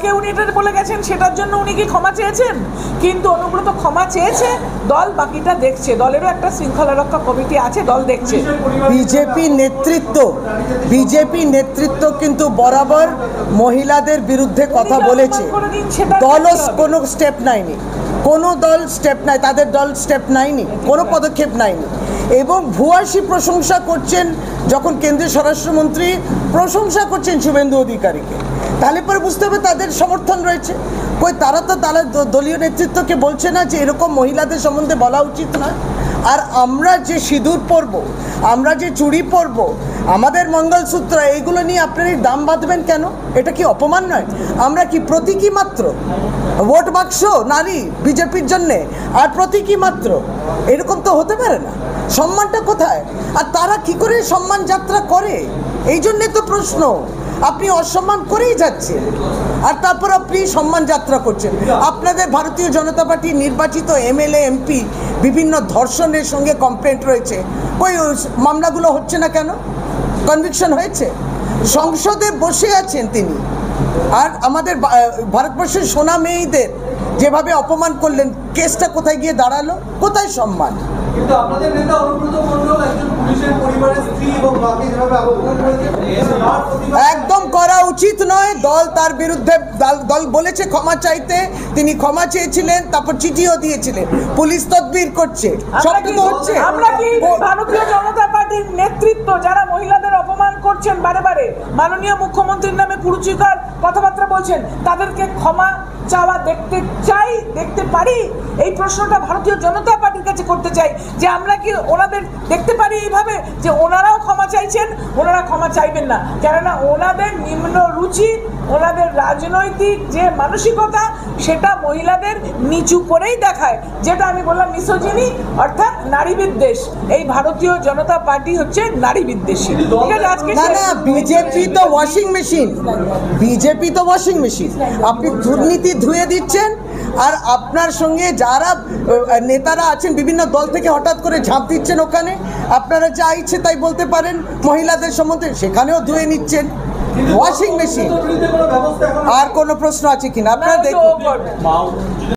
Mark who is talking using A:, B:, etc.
A: দলকে উনি এটা বলে গেছেন, সেটার জন্য উনি কি ক্ষমা চেয়েছেন? কিন্তু অনুব্রত ক্ষমা চেয়েছে, দল বাকিটা দেখছে, দলেরও একটা শৃঙ্খলা রক্ষা কমিটি আছে, দল দেখছে।
B: বিজেপি নেতৃত্ব কিন্তু বরাবর মহিলাদের বিরুদ্ধে কথা বলেছে, দলও কোনো স্টেপ নেয়নি, কোনো দল স্টেপ নাই, তাদের দল স্টেপ নেয়নি, কোনো পদক্ষেপ নেয়নি। এবং ভূয়সী প্রশংসা করছেন, যখন কেন্দ্রীয় স্বরাষ্ট্রমন্ত্রী প্রশংসা করছেন শুভেন্দু অধিকারীকে, তাহলে পরে বুঝতে হবে তাদের সমর্থন রয়েছে। কই তারা দলীয় নেতৃত্বকে বলছে না যে এরকম মহিলাদের সম্বন্ধে বলা উচিত নয়। আর আমরা যে সিঁদুর পরব, আমরা যে চুড়ি পরব, আমাদের মঙ্গলসূত্র, এইগুলো নিয়ে আপনারা দাম বাঁধবেন কেন? এটা কি অপমান নয়? আমরা কি প্রতীকী মাত্র? ভোট বাক্স নারী বিজেপির জন্যে আর প্রতীকী মাত্র, এরকম তো হতে পারে না। সম্মানটা কোথায়? আর তারা কি করে সম্মান যাত্রা করে, এই জন্যে তো প্রশ্ন। আপনি অসম্মান করেই যাচ্ছেন, আর তারপর আপনি সম্মান যাত্রা করছেন। আপনাদের ভারতীয় জনতা পার্টির নির্বাচিত এমএলএ এমপি বিভিন্ন ধর্ষণের সঙ্গে কমপ্লেন্ট রয়েছে, ওই মামলাগুলো হচ্ছে না কেন? কনভিকশন হয়েছে, সংসদে বসে আছেন তিনি। আর আমাদের ভারতবর্ষের সোনা মেয়েদের যেভাবে অপমান করলেন, কেসটা কোথায় গিয়ে দাঁড়ালো? কোথায় সম্মান?
C: কিন্তু আপনাদের নেতা অনুব্রত মণ্ডল একজন পুলিশের পরিবারের স্ত্রী এবং মাকে যেভাবে অপমান করেছে,
B: একদম করা উচিত নয়। দল তার বিরুদ্ধে, দল বলেছে ক্ষমা চাইতে, তিনি ক্ষমা চেয়েছিলেন, তারপর চিঠিও দিয়েছিলেন। পুলিশ তদবির করছে, সব তো হচ্ছে।
A: আমরা কি ভারতীয় জনতা পার্টির নেতৃত্ব যারা মহিলাদের অপমান করছেন, বারে বারে মাননীয় মুখ্যমন্ত্রীর নামে কুরুচিকর কথাবার্তা বলছেন, তাদেরকে ক্ষমা চাওয়া দেখতে চাই, দেখতে পারি? এই প্রশ্নটা ভারতীয় জনতা পার্টির কাছে করতে চাই, যে আমরা কি ওনাদের দেখতে পারি এইভাবে যে ওনারাও ক্ষমা চাইছেন? ওনারা ক্ষমা চাইবেন না, কেননা ওনাদের নিম্ন রুচি, ওনাদের রাজনৈতিক যে মানসিকতা, সেটা মহিলাদের নিচু করেই দেখায়। যেটা আমি বললাম মিসোজিনি, অর্থাৎ নারী বিদ্বেষ। এই ভারতীয় জনতা পার্টি হচ্ছে নারী বিদ্বেষী।
B: বিজেপি তো ওয়াশিং মেশিন, বিজেপি তো ওয়াশিং মেশিন। আপনি দুর্নীতি ধুয়ে দিচ্ছেন, আর আপনার সঙ্গে যারা নেতারা আছেন বিভিন্ন দল থেকে হঠাৎ করে ঝাঁপ দিচ্ছেন ওখানে। আপনারা যা ইচ্ছে তাই বলতে পারেন মহিলাদের সম্বন্ধে, সেখানেও ধুয়ে নিচ্ছেন। Washing machine. আর কোনো প্রশ্ন আছে কিনা আপনারা দেখুন।